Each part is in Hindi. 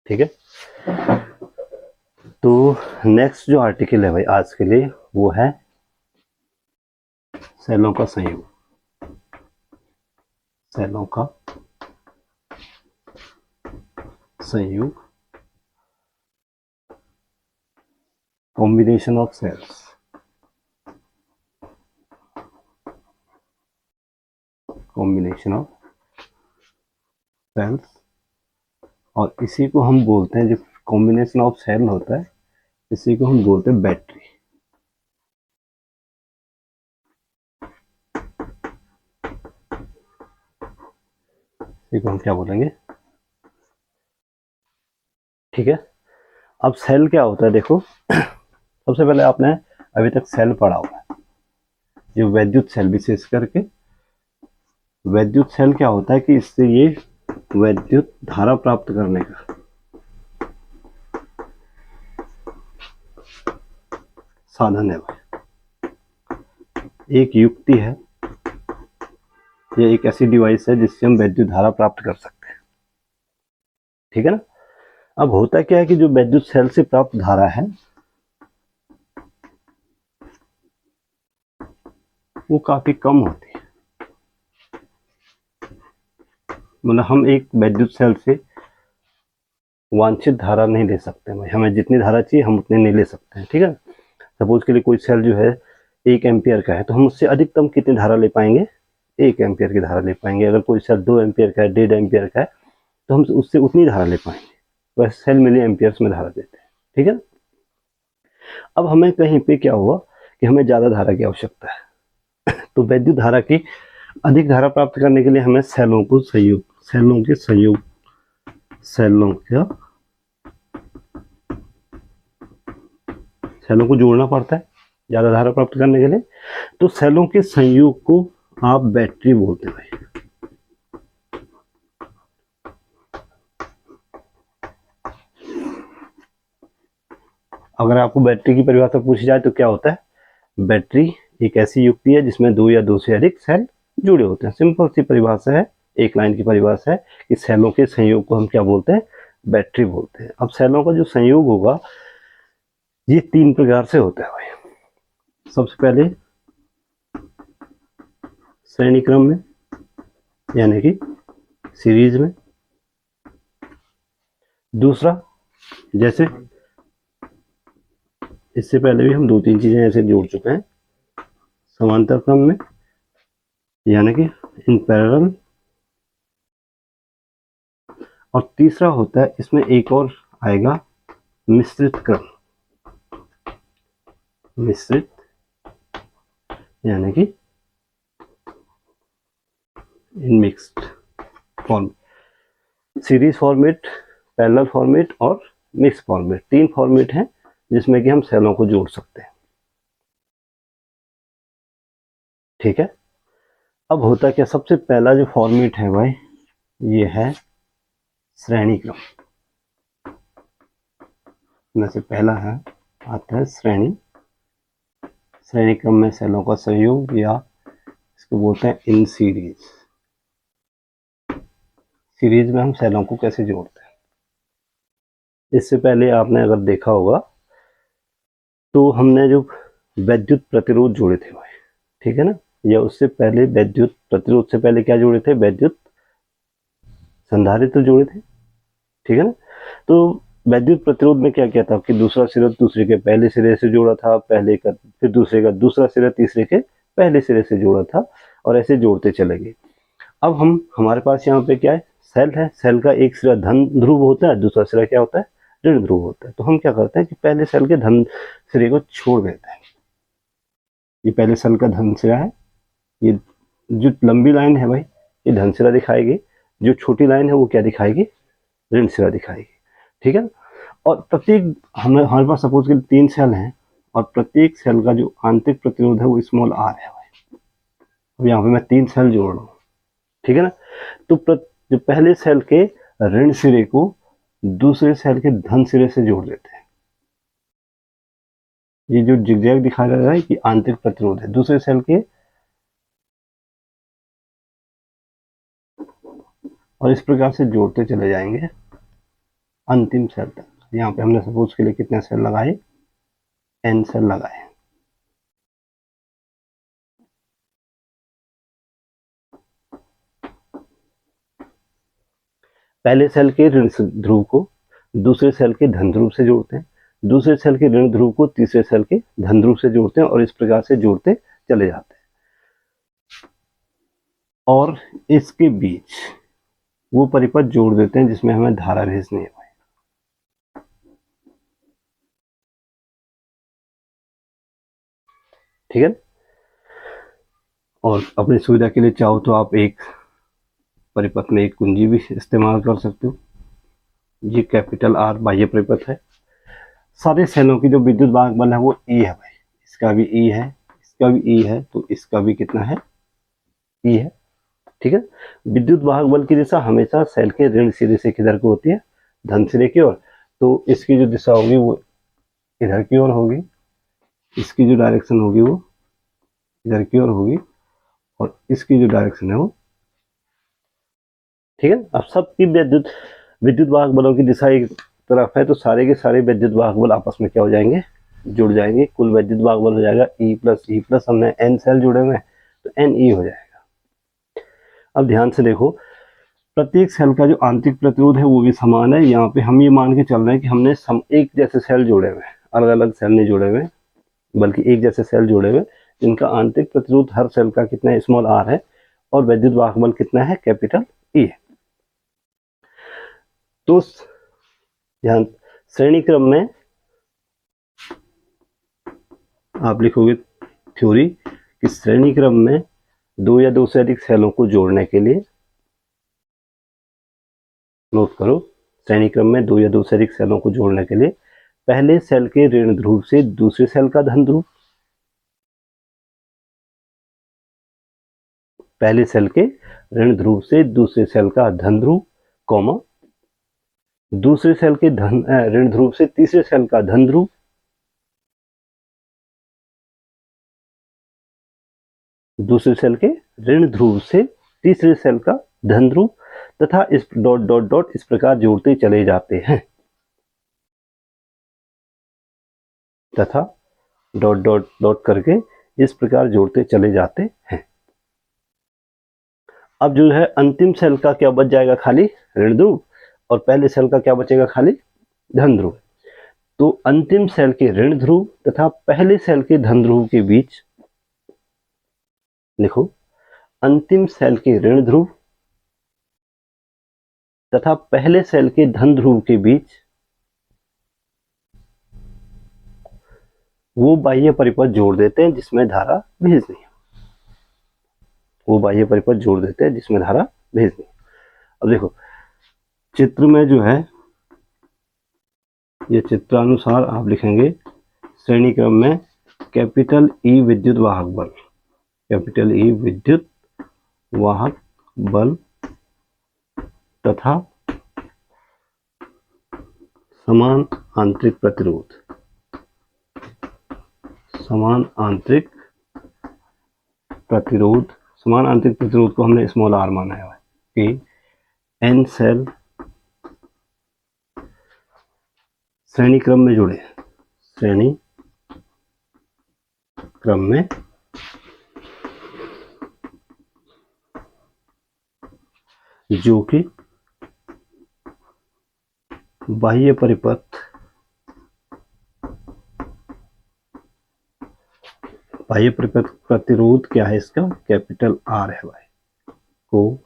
ठीक है। तो नेक्स्ट जो आर्टिकल है भाई आज के लिए वो है सेलों का संयोग। सेलों का संयोग, combination of cells. Combination of cells, और इसी को हम बोलते हैं, जो कॉम्बिनेशन ऑफ सेल होता है इसी को हम बोलते हैं बैटरी। इसी को हम क्या बोलेंगे, ठीक है। अब सेल क्या होता है देखो, सबसे पहले आपने अभी तक सेल पढ़ा हुआ है, ये वैद्युत सेल, विशेष करके वैद्युत सेल क्या होता है कि इससे ये वैद्युत धारा प्राप्त करने का साधन है भाई, एक युक्ति है, ये एक ऐसी डिवाइस है जिससे हम वैद्युत धारा प्राप्त कर सकते हैं, ठीक है ना। अब होता क्या है कि जो वैद्युत सेल से प्राप्त धारा है वो काफी कम होती है, मतलब हम एक विद्युत सेल से वांछित धारा नहीं ले सकते भाई, हमें जितनी धारा चाहिए हम उतनी नहीं ले सकते हैं, ठीक है। सपोज के लिए कोई सेल जो है 1 एम्पियर का है तो हम उससे अधिकतम कितनी धारा ले पाएंगे, 1 एम्पियर की धारा ले पाएंगे। अगर कोई सेल 2 एम्पियर का है, 1.5 एम्पियर का है तो हम उससे उतनी धारा ले पाएंगे। वह सेल मिली एम्पियर्स में धारा देते हैं, ठीक है। अब हमें कहीं पे क्या हुआ कि हमें ज़्यादा धारा की आवश्यकता है, तो वैद्युत धारा की अधिक धारा प्राप्त करने के लिए हमें सेलों को संयोग, सेलों के संयोग, सेलों का सेलों को जोड़ना पड़ता है ज़्यादा धारा प्राप्त करने के लिए। तो सेलों के संयोग को आप बैटरी बोलते हैं भाई। अगर आपको बैटरी की परिभाषा पूछी जाए तो क्या होता है, बैटरी एक ऐसी युक्ति है जिसमें 2 या 2 से अधिक सेल जुड़े होते हैं। सिंपल सी परिभाषा है, एक लाइन की परिभाषा है कि सेलों के संयोग को हम क्या बोलते हैं, बैटरी बोलते हैं। अब सेलों का जो संयोग होगा ये 3 प्रकार से होता है भाई। सबसे पहले श्रेणी क्रम में, यानी कि सीरीज में। दूसरा, जैसे इससे पहले भी हम 2-3 चीजें ऐसे जोड़ चुके हैं, समांतर क्रम में, यानी कि इन पैरेलल। और तीसरा होता है, इसमें एक और आएगा, मिश्रित क्रम। मिश्रित यानी कि in mixed form, series format, parallel format और मिक्स फॉर्मेट, 3 फॉर्मेट हैं जिसमें कि हम सेलों को जोड़ सकते हैं, ठीक है। अब होता क्या, सबसे पहला जो फॉर्मेट है भाई ये है श्रेणी क्रम। में से पहला है आता है श्रेणी, श्रेणी क्रम में सेलों का संयोग, या इसको बोलते हैं इन सीरीज। सीरीज में हम सेलों को कैसे जोड़ते हैं, इससे पहले आपने अगर देखा होगा तो हमने जो वैद्युत प्रतिरोध जोड़े थे भाई, ठीक है ना, या उससे पहले वैद्युत प्रतिरोध से पहले क्या जोड़े थे, वैद्युत संधारित्र जोड़े थे, ठीक है ना। तो वैद्युत प्रतिरोध में क्या क्या था कि दूसरा सिरा दूसरे के पहले सिरे से जोड़ा था, पहले का फिर दूसरे का दूसरा सिरा तीसरे के पहले सिरे से जोड़ा था, और ऐसे जोड़ते चले गए। अब हम हमारे पास यहाँ पे क्या है, सेल है, सेल का एक सिरा धन ध्रुव होता है, दूसरा सिरा क्या होता है, ऋण ध्रुव होता है। तो हम क्या करते हैं कि पहले सेल के धन सिरे को छोड़ देते हैं, ये पहले सेल का धन सिरा है, ये जो लंबी लाइन है भाई ये धन सिरा दिखाएगी, जो छोटी लाइन है वो क्या दिखाएगी, ऋण सिरा दिखाएगी, ठीक है। और प्रत्येक हमारे पास सपोज के 3 सेल हैं, और प्रत्येक सेल का जो आंतरिक प्रतिरोध है वो स्मॉल आर है भाई। अब यहाँ पे मैं 3 सेल जोड़ रहा हूँ, ठीक है ना। तो जो पहले सेल के ऋण सिरे को दूसरे सेल के धन सिरे से जोड़ देते हैं, ये जो जिगजैग दिखाया जा रहा है कि आंतरिक प्रतिरोध है दूसरे सेल के, और इस प्रकार से जोड़ते चले जाएंगे अंतिम सेल तक। यहाँ पे हमने सपोज के लिए कितने सेल लगाए, n सेल लगाए। पहले सेल के ऋण ध्रुव को दूसरे सेल के धन ध्रुव से जोड़ते हैं, दूसरे सेल के ऋण ध्रुव को तीसरे सेल के धन ध्रुव से जोड़ते हैं और इस प्रकार से जोड़ते चले जाते हैं। और इसके बीच वो परिपथ जोड़ देते हैं जिसमें हमें धारा भेजनी है। ठीक है। और अपनी सुविधा के लिए चाहो तो आप एक परिपथ में एक कुंजी भी इस्तेमाल कर सकते हो। ये कैपिटल R बाह्य परिपथ है। सारे सेलों की जो विद्युत वाहक बल है वो E है भाई, इसका भी E है, इसका भी E है, तो इसका भी कितना है, E है। ठीक है। विद्युत वाहक बल की दिशा हमेशा सेल के ऋण सिरे से किधर को होती है, धन सिरे की ओर। तो इसकी जो दिशा होगी वो इधर की ओर होगी, इसकी जो डायरेक्शन होगी वो इधर की ओर होगी, और इसकी जो डायरेक्शन है वो, ठीक है। अब सबकी विद्युत वाहक बलों की दिशा एक तरफ है, तो सारे के सारे विद्युत वाहक बल आपस में क्या हो जाएंगे, जुड़ जाएंगे। कुल विद्युत वाहक बल हो जाएगा E प्लस E प्लस, हमने n सेल जुड़े हुए हैं तो NE हो जाएगा। अब ध्यान से देखो, प्रत्येक सेल का जो आंतरिक प्रतिरोध है वो भी समान है। यहाँ पे हम ये मान के चल रहे हैं कि हमने एक जैसे सेल जोड़े हुए हैं, अलग अलग सेल नहीं जोड़े हुए, बल्कि एक जैसे सेल जोड़े हुए जिनका आंतरिक प्रतिरोध हर सेल का कितना है, स्मॉल r है, और विद्युत वाहक बल कितना है, कैपिटल E है। तो ध्यान, श्रेणी क्रम में आप लिखोगे थ्योरी कि श्रेणी क्रम में दो या दो से अधिक सेलों को जोड़ने के लिए, नोट करो, श्रेणी क्रम में दो या दो से अधिक सेलों को जोड़ने के लिए पहले सेल के ऋण ध्रुव से दूसरे सेल का धन ध्रुव, पहले सेल के ऋण ध्रुव से दूसरे सेल का धन ध्रुव, कॉमा, दूसरे सेल के ऋण ध्रुव से तीसरे सेल का धन ध्रुव, दूसरे सेल के ऋण ध्रुव से तीसरे सेल का धन ध्रुव, तथा इस डॉट डॉट डॉट इस प्रकार जोड़ते चले जाते हैं, तथा डॉट डॉट डॉट करके इस प्रकार जोड़ते चले जाते हैं। अब जो है अंतिम सेल का क्या बच जाएगा, खाली ऋण ध्रुव, और पहले सेल का क्या बचेगा, खाली धन ध्रुव। तो अंतिम सेल के ऋण ध्रुव तथा पहले सेल के धन ध्रुव के बीच लिखो, अंतिम सेल के ऋण ध्रुव तथा पहले सेल के धन ध्रुव के बीच वो बाह्य परिपथ जोड़ देते हैं जिसमें धारा भेजनी है, वो बाह्य परिपथ जोड़ देते हैं जिसमें धारा भेजनी है। अब देखो चित्र में जो है, ये चित्रानुसार आप लिखेंगे श्रेणी क्रम में कैपिटल E विद्युत वाहक बल, कैपिटल E विद्युत वाहक बल तथा समान आंतरिक प्रतिरोध, समान आंतरिक प्रतिरोध, समान आंतरिक प्रतिरोध को हमने स्मॉल r माना है कि n सेल श्रेणी क्रम में जुड़े, श्रेणी क्रम में जो कि बाह्य परिपथ, बाह्य परिपथ प्रतिरोध क्या है इसका, कैपिटल R है भाई, को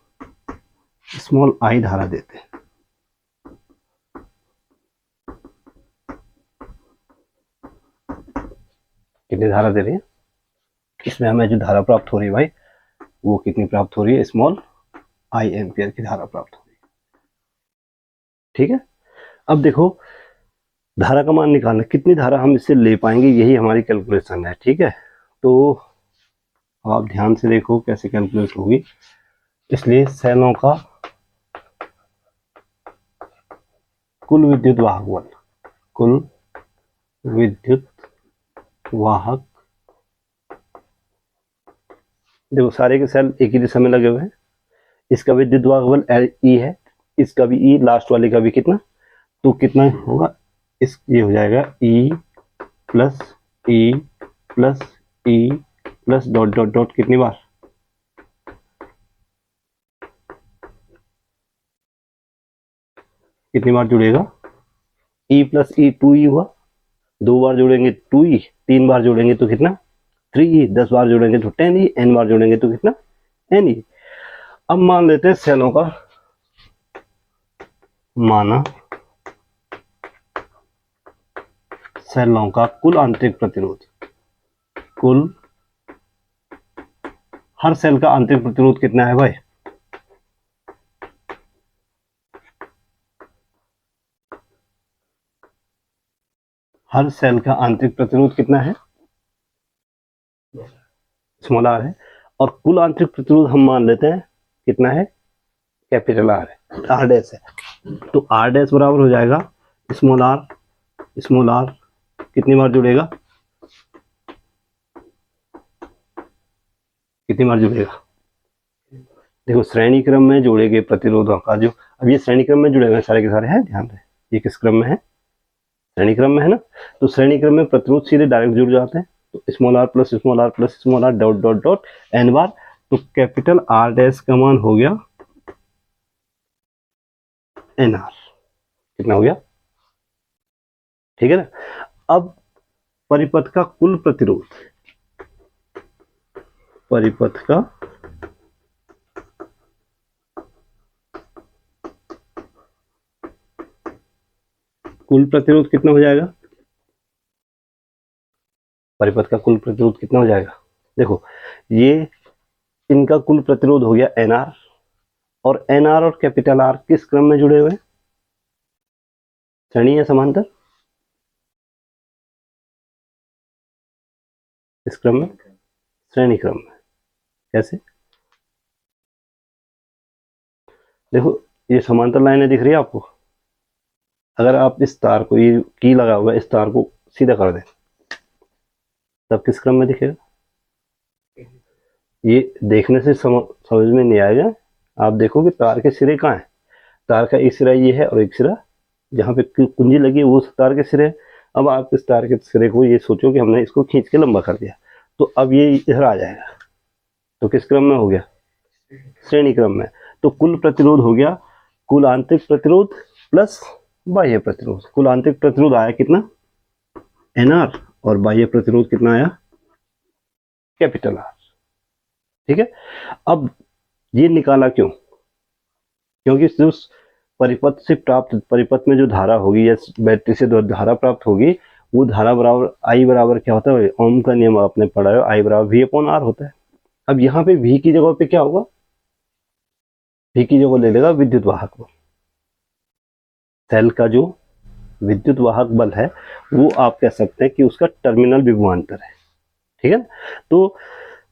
स्मॉल I धारा देते हैं। कितनी धारा दे रही है, इसमें हमें जो धारा प्राप्त हो रही है भाई वो कितनी प्राप्त हो रही है, स्मॉल I एम्पियर की धारा प्राप्त हो रही है। ठीक है। अब देखो धारा का मान निकालना, कितनी धारा हम इससे ले पाएंगे, यही हमारी कैलकुलेशन है। ठीक है। तो आप ध्यान से देखो कैसे कैलकुलेट होगी। इसलिए सेलों का कुल विद्युत वाहक बल, कुल विद्युत वाहक, देखो सारे के सेल एक ही दिशा में लगे हुए हैं, इसका विद्युत वाहक बल E है, इसका भी E, लास्ट वाले का भी कितना तो कितना होगा, इस ये हो जाएगा E plus E plus E plus dot dot dot कितनी बार, कितनी बार जुड़ेगा, ई प्लस ई 2e हुआ, 2 बार जोड़ेंगे 2e, 3 बार जोड़ेंगे तो कितना 3e, 10 बार जोड़ेंगे तो 10e, n बार जोड़ेंगे तो कितना ne। अब मान लेते हैं सेलों का माना सेलों का कुल आंतरिक प्रतिरोध, कुल हर सेल का आंतरिक प्रतिरोध कितना है भाई, हर सेल का आंतरिक प्रतिरोध कितना है, स्मॉल आर है, और कुल आंतरिक प्रतिरोध हम मान लेते हैं कितना है, कैपिटल आर है, आर डैश है। तो आर डैश बराबर हो जाएगा स्मॉल आर कितनी बार जुड़ेगा, कितनी बार जुड़ेगा, देखो श्रेणी क्रम में जोड़े गए प्रतिरोधों का जो, अब ये श्रेणी क्रम में जुड़े हुए सारे के सारे हैं, ध्यान रहे ये किस क्रम में है, श्रेणी क्रम में है ना। तो श्रेणी क्रम में प्रतिरोध सीधे डायरेक्ट जुड़ जाते हैं, तो small R plus small R plus small R dot dot dot N बार, तो कैपिटल आर डैश का मान हो गया एन आर, कितना हो गया, ठीक है ना। अब परिपथ का कुल प्रतिरोध, परिपथ का कुल प्रतिरोध कितना हो जाएगा, परिपथ का कुल प्रतिरोध कितना हो जाएगा, देखो ये इनका कुल प्रतिरोध हो गया एनआर, और एनआर और कैपिटल आर किस क्रम में जुड़े हुए हैं, श्रेणी या समांतर, इस क्रम में, श्रेणी क्रम में। कैसे, देखो ये समांतर लाइनें दिख रही है आपको, अगर आप इस तार को, ये की लगा हुआ है, इस तार को सीधा कर दें तब किस क्रम में दिखेगा, ये देखने से समझ में नहीं आएगा, आप देखो कि तार के सिरे कहाँ है, तार का एक सिरा ये है और एक सिरा जहाँ पे कुंजी लगी है वो तार के सिरे। अब आप इस तार के सिरे को ये सोचो कि हमने इसको खींच के लंबा कर दिया, तो अब ये इधर आ जाएगा, तो किस क्रम में हो गया, श्रेणी क्रम में। तो कुल प्रतिरोध हो गया कुल आंतरिक प्रतिरोध प्लस बाह्य प्रतिरोध, कुल आंतरिक प्रतिरोध आया कितना एनआर, और बाह्य प्रतिरोध कितना आया कैपिटल आर, ठीक है। अब ये निकाला क्यों, क्योंकि जो परिपथ से प्राप्त, परिपथ में जो धारा होगी या बैटरी से धारा प्राप्त होगी, वो धारा बराबर आई बराबर क्या होता है, ओम का नियम आपने पढ़ा है, आई बराबर वी अपॉन आर होता है। अब यहाँ पे वी की जगह पे क्या होगा, वी की जगह ले लेगा विद्युत वाहक बल, सेल का जो विद्युत वाहक बल है वो आप कह सकते हैं कि उसका टर्मिनल विभवांतर है, ठीक है। तो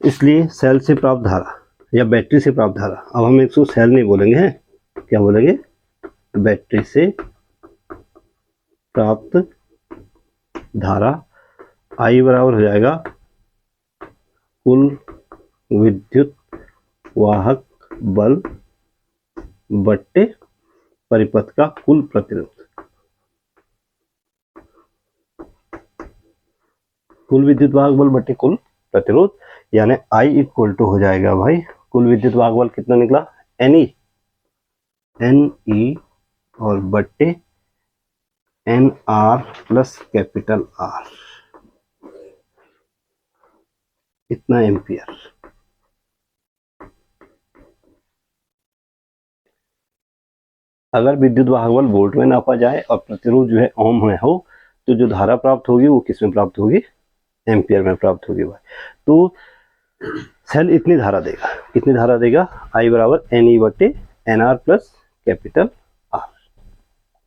इसलिए सेल से प्राप्त धारा या बैटरी से प्राप्त धारा, अब हम इसको सेल नहीं बोलेंगे हैं, क्या बोलेंगे, बैटरी से प्राप्त धारा आई बराबर हो जाएगा कुल विद्युत वाहक बल बट्टे परिपथ का कुल प्रतिरोध, कुल विद्युत वाहक बल बट्टे कुल प्रतिरोध, यानी आई इक्वल टू हो जाएगा भाई, कुल विद्युत वाहक बल कितना निकला एन ई और बट्टे n r plus capital R, इतना एम्पियर। अगर विद्युत वाहक बल वोल्ट में नापा जाए और प्रतिरोध जो है ओम में हो, तो जो धारा प्राप्त होगी वो किस में प्राप्त होगी, एम्पियर में प्राप्त होगी भाई। तो सेल इतनी धारा देगा, कितनी धारा देगा, आई बराबर एन ई बट्टे n r plus capital R,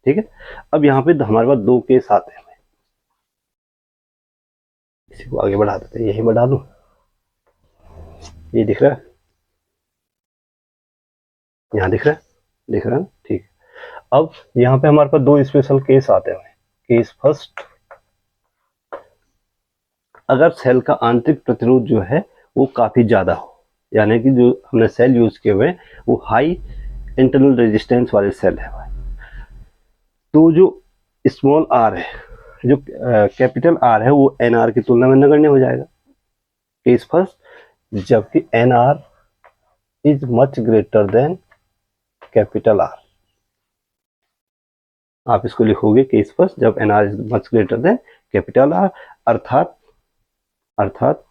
ठीक है। अब यहाँ पे हमारे पास दो केस आते हैं, इसी को आगे बढ़ा देते हैं, यही बढ़ा दूं, ये दिख रहा है, यहाँ दिख रहा है, दिख रहा है, ठीक। अब यहाँ पे हमारे पास दो स्पेशल केस आते हैं, केस फर्स्ट, अगर सेल का आंतरिक प्रतिरोध जो है वो काफी ज्यादा हो, यानी कि जो हमने सेल यूज किए हुए वो हाई इंटरनल रेजिस्टेंस वाले सेल है भाई, तो जो स्मॉल आर है, जो कैपिटल आर है, वो एन आर की तुलना में नगण्य हो जाएगा। केस फर्स्ट, जबकि n are is much greater than capital R. आप इसको लिखोगे केस फर्स्ट, जब n are is much greater than capital R, अर्थात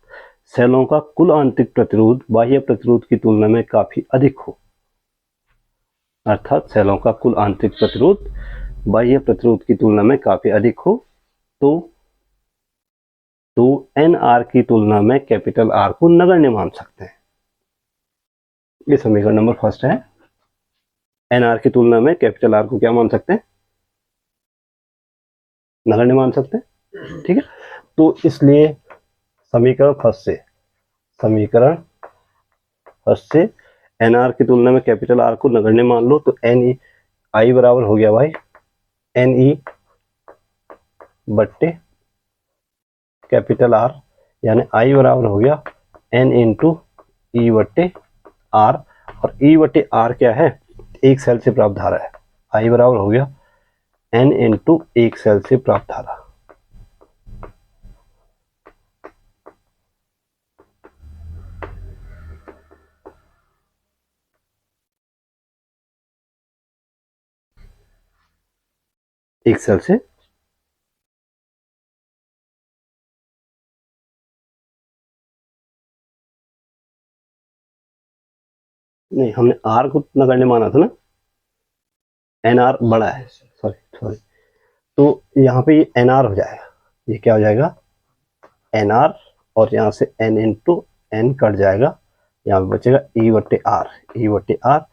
सेलों का कुल आंतरिक प्रतिरोध बाह्य प्रतिरोध की तुलना में काफी अधिक हो। अर्थात सेलों का कुल आंतरिक प्रतिरोध बाह्य प्रतिरोध की तुलना में काफी अधिक हो, तो एन आर की तुलना में कैपिटल आर को नगण्य मान सकते हैं। ये समीकरण नंबर फर्स्ट है। एन आर की तुलना में कैपिटल आर को क्या मान सकते हैं? नगण्य मान सकते हैं। ठीक है, तो इसलिए समीकरण फर्स्ट से एन आर की तुलना में कैपिटल आर को नगण्य मान लो, तो एन ई आई बराबर हो गया भाई एन ई बट्टे कैपिटल आर, यानी आई बराबर हो गया एन इंटू ई बट्टे आर, और ई बट्टे आर क्या है? एक सेल से प्राप्त धारा है। आई बराबर हो गया एन इंटू एक सेल से प्राप्त धारा। एक सेल से नहीं, हमने आर को नगण्य माना था ना, एन आर बड़ा है, सॉरी, तो यहाँ पे ये एन आर हो जाएगा। ये क्या हो जाएगा? एन आर, और यहाँ से एन इंटू एन कट जाएगा, यहाँ पे बचेगा ई बट्टे आर,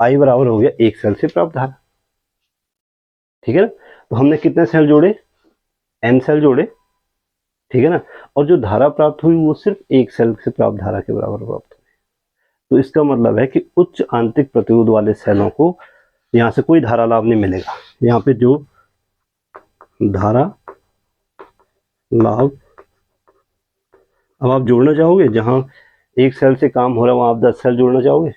आई बराबर हो गया एक सेल से प्राप्त धारा। ठीक है ना, तो हमने कितने सेल जोड़े? एन सेल जोड़े, ठीक है ना, और जो धारा प्राप्त हुई वो सिर्फ एक सेल से प्राप्त धारा के बराबर प्राप्त हुई। तो इसका मतलब है कि उच्च आंतरिक प्रतिरोध वाले सेलों को यहाँ से कोई धारा लाभ नहीं मिलेगा। यहाँ पे जो धारा लाभ, अब आप जोड़ना चाहोगे, जहां एक सेल से काम हो रहा है वहां आप 10 सेल जोड़ना चाहोगे,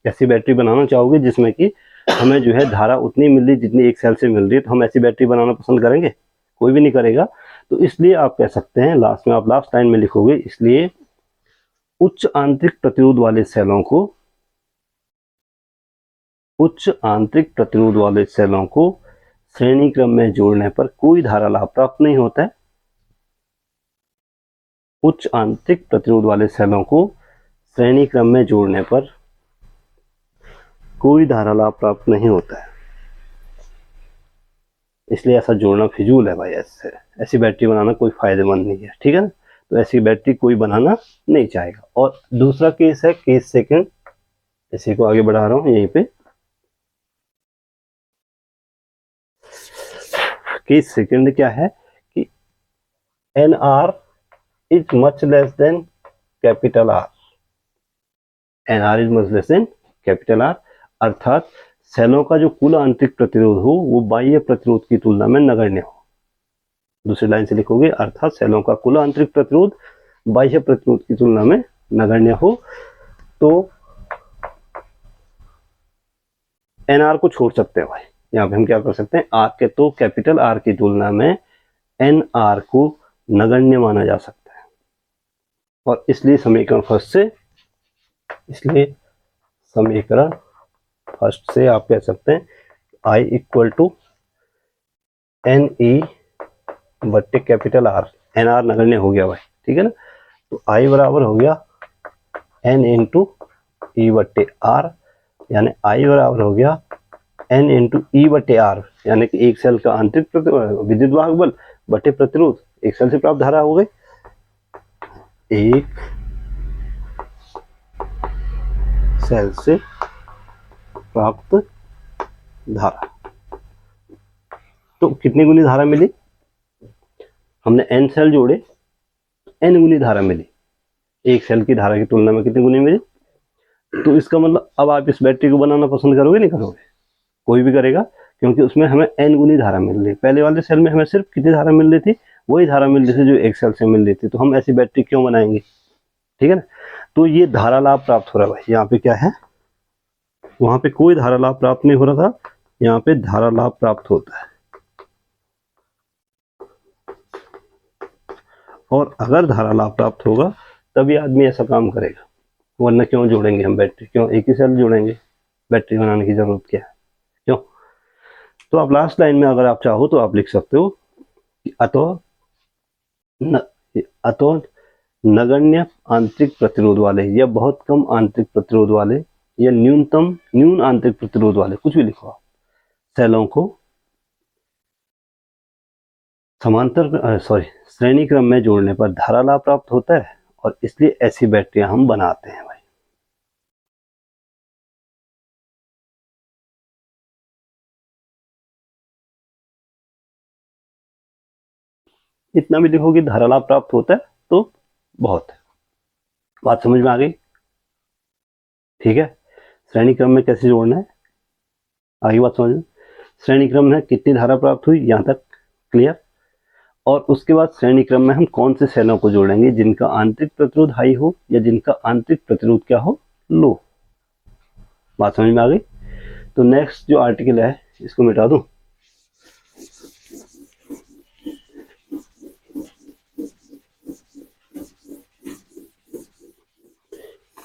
ऐसी बैटरी बनाना चाहोगे जिसमें कि हमें जो है धारा उतनी मिल रही जितनी एक सेल से मिल रही है, तो हम ऐसी बैटरी बनाना पसंद करेंगे? कोई भी नहीं करेगा। तो इसलिए आप कह सकते हैं, लास्ट में आप लास्ट लाइन में लिखोगे, इसलिए उच्च आंतरिक प्रतिरोध वाले सेलों को श्रेणी क्रम में जोड़ने पर कोई धारा लाभ प्राप्त नहीं होता है। उच्च आंतरिक प्रतिरोध वाले सेलों को श्रेणी क्रम में जोड़ने पर कोई धारा लाभ प्राप्त नहीं होता है, इसलिए ऐसा जोड़ना फिजूल है भाई। ऐसी बैटरी बनाना कोई फायदेमंद नहीं है। ठीक है ना, तो ऐसी बैटरी कोई बनाना नहीं चाहेगा। और दूसरा केस है केस सेकंड, इसी को आगे बढ़ा रहा हूं यहीं पे। केस सेकंड क्या है कि n are is much less than capital R, n are is much less than capital R, अर्थात सेलों का जो कुल आंतरिक प्रतिरोध हो वो बाह्य प्रतिरोध की तुलना में नगण्य हो। दूसरी लाइन से लिखोगे, अर्थात सेलों का कुल आंतरिक प्रतिरोध बाह्य प्रतिरोध की तुलना में नगण्य हो। तो एन आर को छोड़ सकते हैं भाई, यहाँ पे हम क्या कर सकते हैं, आर के, तो कैपिटल आर की तुलना में एन आर को नगण्य माना जा सकता है। और इसलिए समीकरण फर्स्ट से आप कह सकते हैं I equal to N E बट्टे कैपिटल आर, एन आर नगण्य हो गया भाई। ठीक है ना, तो आई बराबर हो गया एन इंटू ई बट्टे आर, यानी आई बराबर हो गया एन इंटू ई बट्टे आर, यानी कि एक सेल का आंतरिक विद्युत वाहक बल बटे प्रतिरोध, एक सेल से प्राप्त धारा हो गई, एक सेल से प्राप्त धारा। तो कितनी गुनी धारा मिली? हमने एन सेल जोड़े, एन गुनी धारा मिली। एक सेल की धारा की तुलना में कितनी गुनी मिली? तो इसका मतलब अब आप इस बैटरी को बनाना पसंद करोगे? नहीं करोगे? कोई भी करेगा, क्योंकि उसमें हमें एन गुनी धारा मिल रही है। पहले वाले सेल में हमें सिर्फ कितनी धारा मिल रही थी? वही धारा मिल रही थी जो एक सेल से मिल रही थी। तो हम ऐसी बैटरी क्यों बनाएंगे? ठीक है ना, तो ये धारा लाभ प्राप्त हो रहा है भाई। यहाँ पे क्या है, वहां पे कोई धारा लाभ प्राप्त नहीं हो रहा था, यहाँ पे धारा लाभ प्राप्त होता है। और अगर धारा लाभ प्राप्त होगा तभी आदमी ऐसा काम करेगा, वरना क्यों जोड़ेंगे हम बैटरी, क्यों एक ही सेल जोड़ेंगे, बैटरी बनाने की जरूरत क्या है, क्यों। तो आप लास्ट लाइन में अगर आप चाहो तो आप लिख सकते हो कि अतो नगण्य आंतरिक प्रतिरोध वाले, या बहुत कम आंतरिक प्रतिरोध वाले, या न्यून आंतरिक प्रतिरोध वाले, कुछ भी लिखो आप, सेलों को श्रेणी क्रम में जोड़ने पर धारा लाभ प्राप्त होता है, और इसलिए ऐसी बैटरियां हम बनाते हैं भाई। इतना भी लिखो कि धारा लाभ प्राप्त होता है तो बहुत है। बात समझ में आ गई? ठीक है। श्रेणी क्रम में कैसे जोड़ना है, आगे बात समझ में। श्रेणी क्रम में कितनी धारा प्राप्त हुई, यहां तक क्लियर। और उसके बाद श्रेणी क्रम में हम कौन से सेलों को जोड़ेंगे, जिनका आंतरिक प्रतिरोध हाई हो या जिनका आंतरिक प्रतिरोध क्या हो, लो। बात समझ में आ गई? तो नेक्स्ट जो आर्टिकल है इसको मिटा दूं।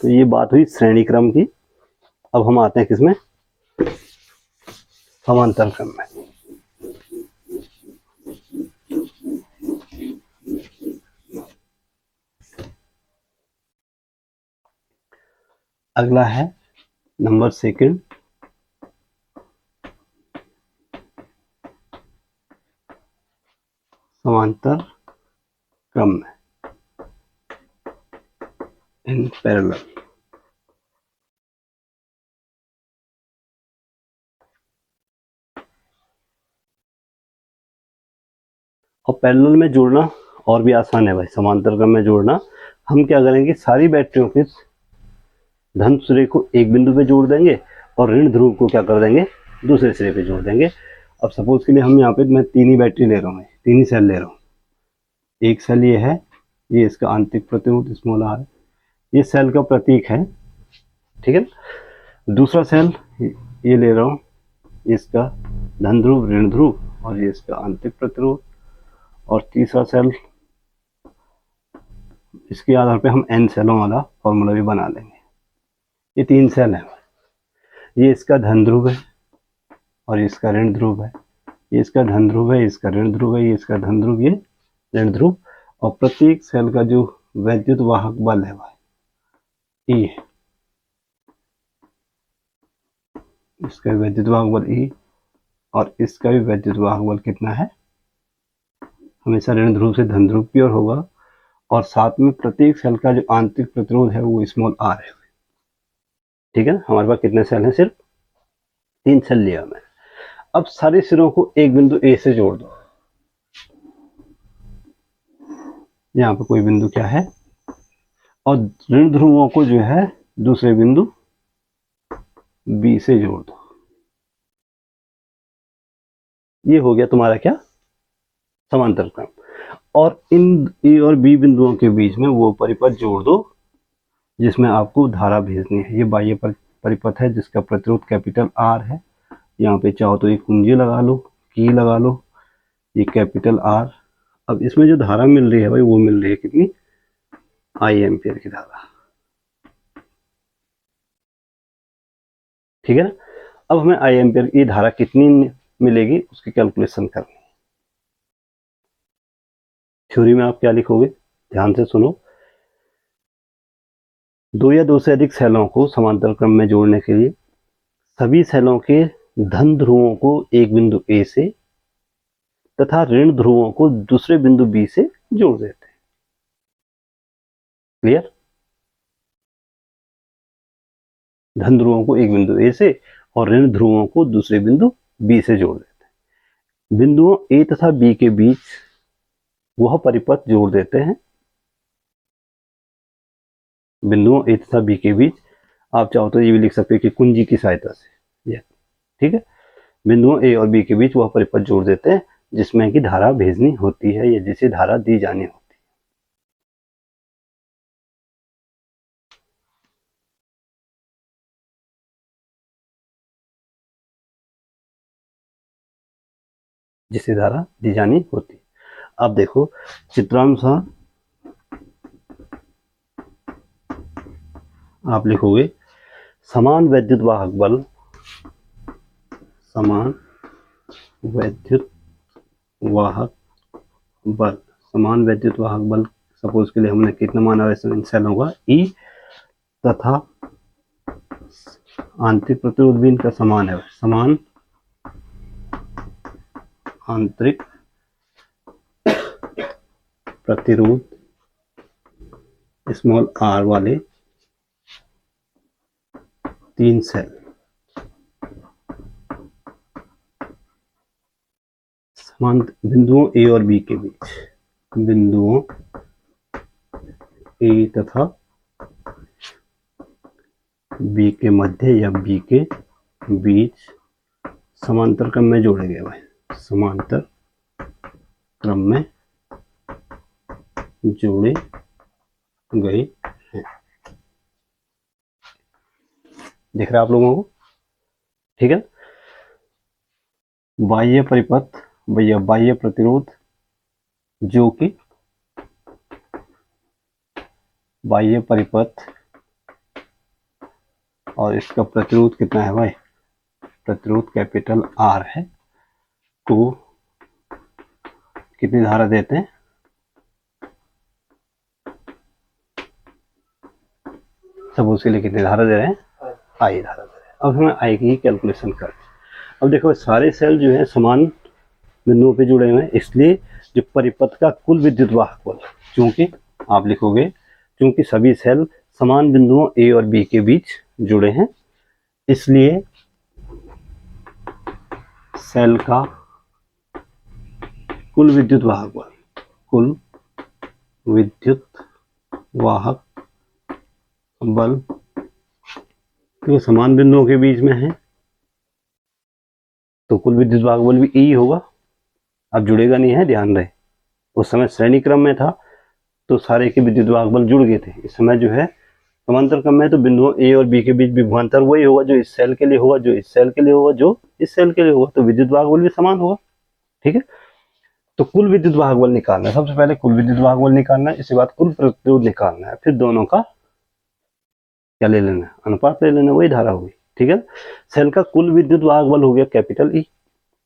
तो ये बात हुई श्रेणी क्रम की। अब हम आते हैं किसमें, समांतर क्रम में। अगला है नंबर सेकंड, समांतर क्रम में, इन पैरेलल। और पैरेलल में जोड़ना और भी आसान है भाई, समांतर क्रम में जोड़ना। हम क्या करेंगे, सारी बैटरियों के धन सिरे को एक बिंदु पे जोड़ देंगे और ऋण ध्रुव को क्या कर देंगे, दूसरे सिरे पे जोड़ देंगे। अब सपोज के लिए हम यहाँ पे मैं 3 ही बैटरी ले रहा हूँ, 3 ही सेल ले रहा हूँ। एक सेल ये है, ये इसका आंतरिक प्रतिरोध स्मॉल आर, ये सेल का प्रतीक है, ठीक है। दूसरा सेल ये ले रहा हूँ, इसका धन ध्रुव ऋण ध्रुव, और ये इसका आंतरिक प्रतिरोध। और तीसरा सेल, इसके आधार पे हम n सेलों वाला फॉर्मूला भी बना लेंगे। ये 3 सेल है, ये इसका धन ध्रुव है और इसका ऋण ध्रुव है, ये इसका धन ध्रुव है, इसका ऋण ध्रुव है, ये इसका धन ध्रुव, ये ऋण ध्रुव। और प्रत्येक सेल का जो वैद्युत वाहक बल है भाई ई है, इसका वैद्युत वाहक बल ई, और इसका भी वैद्युत वाहक बल कितना है, हमेशा ऋण ध्रुव से धन ध्रुव की ओर होगा। और साथ में प्रत्येक सेल का जो आंतरिक प्रतिरोध है वो स्मॉल आर है, ठीक है। हमारे पास कितने सेल हैं, सिर्फ 3 सेल लिया मैंने। अब सारे सिरों को एक बिंदु ए से जोड़ दो। यहाँ पे कोई बिंदु क्या है, और ऋण ध्रुवों को जो है दूसरे बिंदु बी से जोड़ दो। ये हो गया तुम्हारा क्या, समांतर क्रम। और इन ए और बी बिंदुओं के बीच में वो परिपथ जोड़ दो जिसमें आपको धारा भेजनी है। ये बाह्य परिपथ है जिसका प्रतिरोध कैपिटल आर है। यहाँ पे चाहो तो एक कुंजी लगा लो, की लगा लो, ये कैपिटल आर। अब इसमें जो धारा मिल रही है भाई, वो मिल रही है कितनी, आई एम्पियर की धारा, ठीक है ना। अब हमें आई एम्पियर की धारा कितनी मिलेगी उसकी कैलकुलेशन करनी है। थ्योरी में आप क्या लिखोगे, ध्यान से सुनो। दो या दो से अधिक सेलों को समांतर क्रम में जोड़ने के लिए सभी सेलों के धन ध्रुवों को एक बिंदु ए से तथा ऋण ध्रुवों को दूसरे बिंदु बी से जोड़ देते हैं। क्लियर? धन ध्रुवों को एक बिंदु ए से और ऋण ध्रुवों को दूसरे बिंदु बी से जोड़ देते हैं। बिंदुओं ए तथा बी के बीच वह परिपथ जोड़ देते हैं। बिंदुओं ए तथा बी के बीच आप चाहो तो ये भी लिख सकते हो कि कुंजी की सहायता से, ये ठीक है। बिंदुओं ए और बी के बीच वह परिपथ जोड़ देते हैं जिसमें कि धारा भेजनी होती है या जिसे धारा दी जानी होती है। जिसे धारा दी जानी होती है। अब देखो चित्रानुसार आप लिखोगे समान वैद्युत वाहक बल, समान वैद्युत वाहक बल, समान वैद्युत वाहक बल सपोज के लिए हमने कितना माना वैसे इन सेलों का E तथा आंतरिक प्रतिरोध भी इनका समान है, समान आंतरिक प्रतिरोध स्मॉल r वाले 3 सेल समान बिंदुओं A और B के बीच, बिंदुओं A तथा B के मध्य या B के बीच समांतर क्रम में जोड़े गए भाई, समांतर क्रम में जोड़े गए हैं। दिख रहा है आप लोगों को? ठीक है। बाह्य परिपथ भैया बाह्य प्रतिरोध जो कि बाह्य परिपथ और इसका प्रतिरोध कितना है भाई, प्रतिरोध कैपिटल R है, तो कितनी धारा देते हैं, सब उसके लिए कितनी धारा दे रहे हैं, I धारा दे रहे हैं। अब हमें I की कैलकुलेशन कर। अब देखो सारे सेल जो है समान बिंदुओं पे जुड़े हुए हैं, इसलिए जो परिपथ का कुल विद्युत वाहक बल, चूंकि आप लिखोगे क्योंकि सभी सेल समान बिंदुओं A और B के बीच जुड़े हैं, इसलिए सेल का कुल विद्युत वाहक बल, कुल विद्युत वाहक बल क्योंकि समान बिंदुओं के बीच में है तो कुल विद्युत वाहक बल भी E होगा। अब जुड़ेगा नहीं है, ध्यान रहे, उस समय श्रेणी क्रम में था तो सारे के विद्युत वाहक बल जुड़ गए थे, इस समय जो है समांतर क्रम में तो बिंदुओं A और B के बीच विभवांतर वही होगा जो इस सेल के लिए होगा, जो इस सेल के लिए होगा, जो इस सेल के लिए होगा, तो विद्युत वाहक बल भी समान होगा। ठीक है, तो कुल विद्युत वाहक बल निकालना है, सबसे पहले कुल विद्युत वाहक बल निकालना है, इसके बाद कुल प्रतिरोध निकालना है, फिर दोनों का क्या ले लेना है, अनुपात ले लेना, वही धारा होगी। ठीक है, सेल का कुल विद्युत वाहक बल हो गया कैपिटल E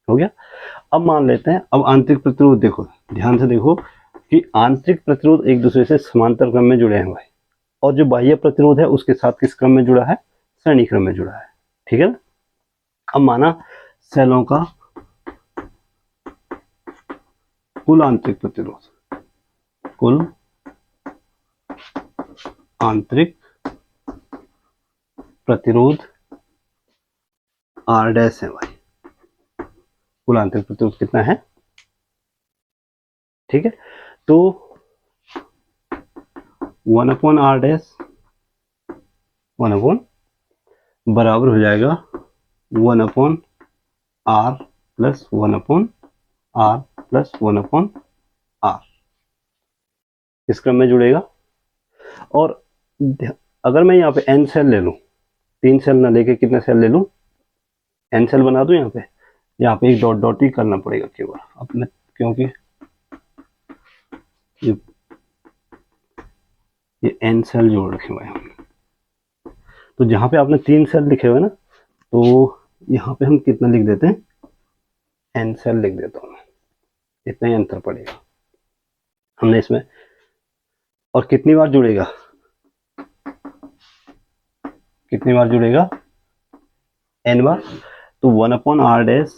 हो गया। अब मान लेते हैं, अब आंतरिक प्रतिरोध देखो, ध्यान से देखो कि आंतरिक प्रतिरोध एक दूसरे से समांतर क्रम में जुड़े हैं भाई, और जो बाह्य प्रतिरोध है उसके साथ किस क्रम में जुड़ा है, श्रेणी क्रम में जुड़ा है। ठीक है, अब माना सेलों का कुल आंतरिक प्रतिरोध, कुल आंतरिक प्रतिरोध R डैश है भाई, कुल आंतरिक प्रतिरोध कितना है। ठीक है, तो 1/R डैश 1 बराबर हो जाएगा 1/R plus 1/R plus 1/R, इस क्रम में जुड़ेगा। और अगर मैं यहाँ पे n सेल ले लूँ, 3 सेल ना लेके कितने सेल ले लूँ, n सेल बना दूँ, यहाँ पे एक डॉट डॉट ही करना पड़ेगा केवल अपने, क्योंकि ये n सेल जोड़ रखे हुए हैं, तो जहाँ पे आपने 3 सेल लिखे हुए ना, तो यहाँ पे हम कितना लिख देते हैं, n सेल लिख देता हूँ, इतना ही अंतर पड़ेगा हमने इसमें। और कितनी बार जुड़ेगा, कितनी बार जुड़ेगा, n बार, तो 1/R डैश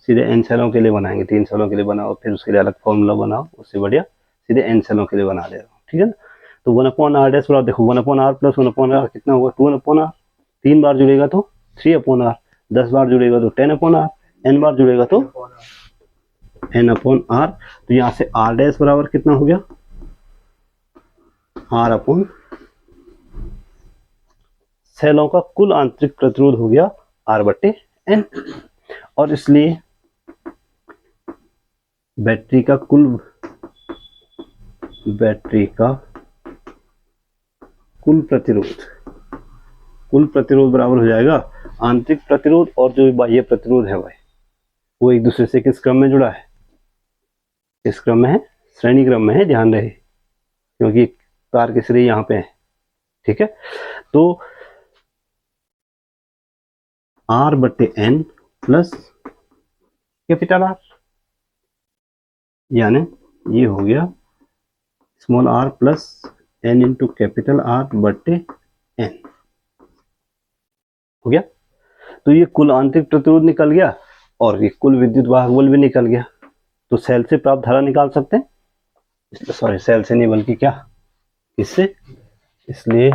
सीधे n सेलों के लिए बनाएंगे, 3 सेलों के लिए बनाओ, फिर उसके लिए अलग फॉर्मूला बनाओ, उससे बढ़िया सीधे n सेलों के लिए बना ले रहा हूँ। ठीक है ना, तो 1/R डैश बराबर देखो 1/R प्लस 1/R कितना होगा, 2/R, 3 बार जुड़ेगा तो 3/R, 10 बार जुड़ेगा तो 10/R, n बार जुड़ेगा तो n/R। तो यहाँ से R डैश बराबर कितना हो गया, R/, सेलों का कुल आंतरिक प्रतिरोध हो गया R/N, और इसलिए बैटरी का कुल प्रतिरोध बराबर हो जाएगा आंतरिक प्रतिरोध और जो बाह्य प्रतिरोध है भाई, वो एक दूसरे से किस क्रम में जुड़ा है, किस क्रम में है, श्रेणी क्रम में है, ध्यान रहे, क्योंकि तार के सिरे यहाँ पे है। ठीक है, तो R/N प्लस कैपिटल आर, यानी ये हो गया small r plus n into capital R/N हो गया। तो ये कुल आंतरिक प्रतिरोध निकल गया और ये कुल विद्युत वाहक बल भी निकल गया। तो सेल से प्राप्त धारा निकाल सकते हैं, सॉरी सेल से नहीं बल्कि क्या, इससे, इसलिए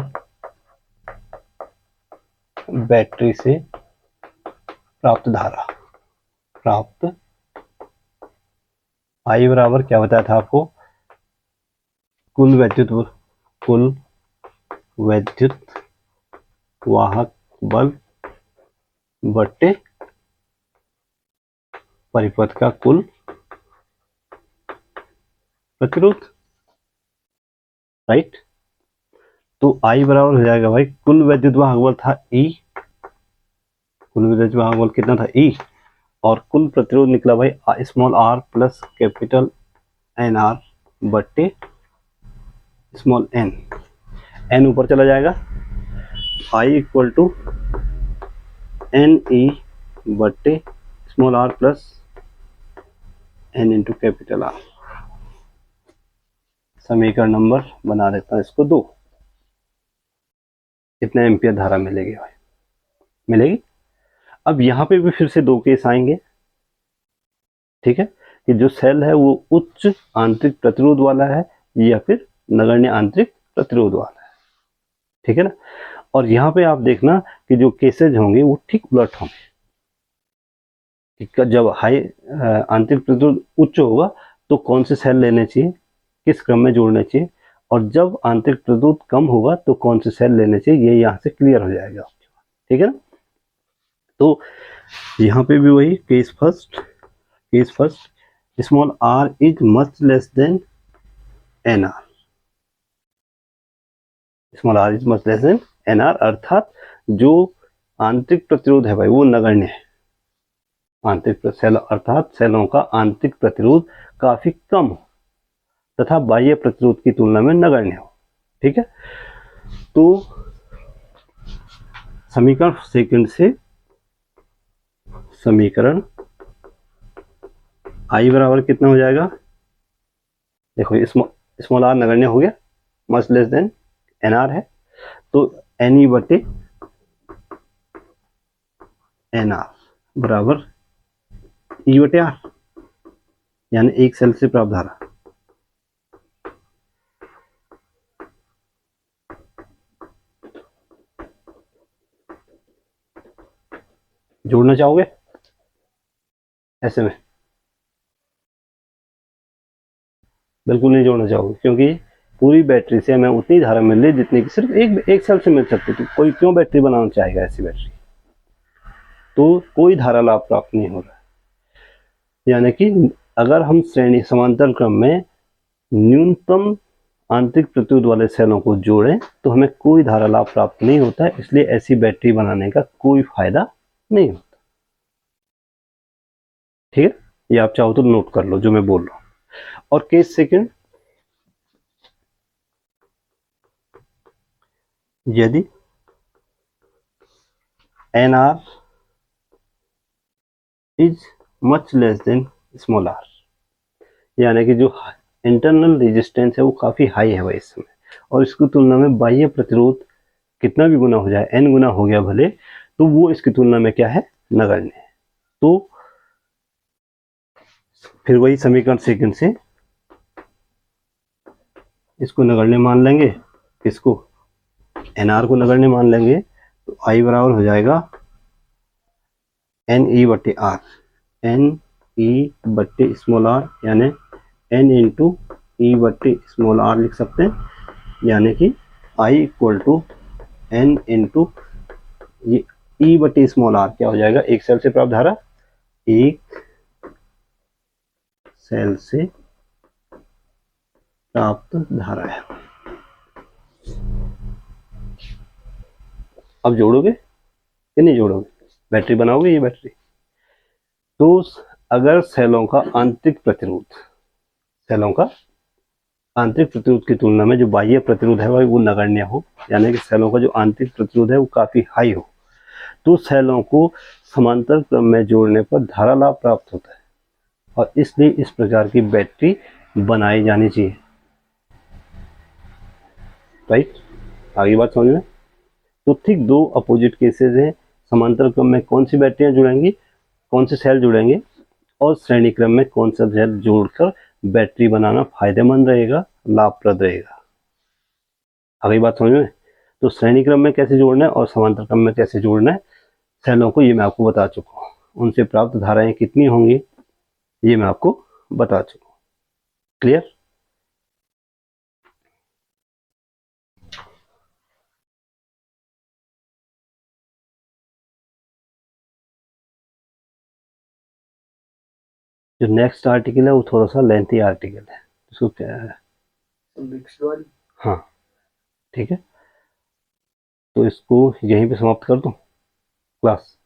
बैटरी से प्राप्त धारा, प्राप्त I बराबर क्या बताया था आपको, कुल वैद्युत वाहक बल बट्टे परिपथ का कुल प्रतिरोध, राइट। तो I बराबर हो जाएगा भाई, कुल वैद्युत वाहक बल था E, कुल विद्युत वाहक बल कितना था E, और कुल प्रतिरोध निकला भाई small r plus capital N R बट्टे स्मॉल n ऊपर चला जाएगा, I equal to N E बट्टे small r plus n into capital R। समीकरण नंबर बना देता हूं इसको 2। कितने एम्पियर धारा मिलेगी भाई, मिलेगी। अब यहाँ पे भी फिर से 2 केस आएंगे, ठीक है, कि जो सेल है वो उच्च आंतरिक प्रतिरोध वाला है या फिर नगण्य आंतरिक प्रतिरोध वाला है, ठीक है ना। और यहाँ पे आप देखना कि जो केसेज होंगे वो ठीक उलट होंगे, जब हाई आंतरिक प्रतिरोध उच्च होगा तो कौन से सेल लेने चाहिए, किस क्रम में जोड़ने चाहिए, और जब आंतरिक प्रतिरोध कम होगा तो कौन से सेल लेने चाहिए, ये यहाँ से क्लियर हो जाएगा, ठीक है ना। तो यहाँ पे भी वही case first small r is much less than n R, small r is much less than n R, अर्थात जो आंतरिक प्रतिरोध है भाई वो नगण्य है, आंतरिक सेल अर्थात सेलों का आंतरिक प्रतिरोध काफी कम हो तथा बाह्य प्रतिरोध की तुलना में नगण्य हो, ठीक है। तो समीकरण सेकंड से समीकरण I बराबर कितना हो जाएगा, देखो स्मॉल r नगण्य हो गया, much less than n R है, तो एन ई बटे एन आर बराबर ई बटे आर, यानी एक सेल से प्राप्त धारा। जोड़ना चाहोगे ऐसे में, बिल्कुल नहीं जोड़ना चाहोगे, क्योंकि पूरी बैटरी से हमें उतनी धारा मिल रही है जितनी कि सिर्फ एक सेल से मिल सकती थी। कोई क्यों बैटरी बनाना चाहेगा ऐसी बैटरी, तो कोई धारा लाभ प्राप्त नहीं हो रहा है। यानी कि अगर हम श्रेणी समांतर क्रम में न्यूनतम आंतरिक प्रतिरोध वाले सेलों को जोड़ें तो हमें कोई धारा लाभ प्राप्त नहीं होता है, इसलिए ऐसी बैटरी बनाने का कोई फायदा नहीं होता, ठीक है। ये आप चाहो तो नोट कर लो जो मैं बोल रहा हूं। और केस सेकंड, यदि n are is much less than small r, यानी कि जो इंटरनल रेजिस्टेंस है वो काफी हाई है भाई इस समय, और इसकी तुलना में बाह्य प्रतिरोध कितना भी गुना हो जाए, n गुना हो गया भले, तो वो इसकी तुलना में क्या है, नगण्य है। तो फिर वही समीकरण सेकंड से इसको नगण्य मान लेंगे, किसको, nr को नगण्य मान लेंगे, तो I बराबर हो जाएगा एन ई बटे आर, एन ई बटे स्मॉल आर, यानी n इंटू ई बटे स्मॉल आर लिख सकते हैं, यानी कि I equal to n into ये ई बटे स्मॉल आर क्या हो जाएगा, एक सेल से प्राप्त धारा, एक सेल से प्राप्त धारा है। अब जोड़ोगे कि नहीं जोड़ोगे, बैटरी बनाओगे ये बैटरी, तो अगर सेलों का आंतरिक प्रतिरोध की तुलना में जो बाह्य प्रतिरोध है वो नगण्य हो, यानी कि सेलों का जो आंतरिक प्रतिरोध है वो काफी हाई हो, तो सेलों को समांतर क्रम में जोड़ने पर धारा लाभ प्राप्त होता है और इसलिए इस प्रकार की बैटरी बनाई जानी चाहिए। राइट, आगे बात समझ में। तो ठीक दो अपोजिट केसेस हैं, समांतर क्रम में कौन सी बैटरियां जुड़ेंगी, कौन से सेल जुड़ेंगे, और श्रेणी क्रम में कौन सा सेल जोड़कर बैटरी बनाना फायदेमंद रहेगा, लाभप्रद रहेगा। आगे बात समझ में। तो श्रेणी क्रम में कैसे जोड़ना है और समांतर क्रम में कैसे जोड़ना है सेलों को, ये मैं आपको बता चुका हूँ। उनसे प्राप्त धाराएं कितनी होंगी ये मैं आपको बता चुका हूँ। क्लियर। जो नेक्स्ट आर्टिकल है वो थोड़ा सा लेंथी आर्टिकल है, उसको क्या है, हाँ ठीक है, तो इसको यहीं पे समाप्त कर दूं क्लास।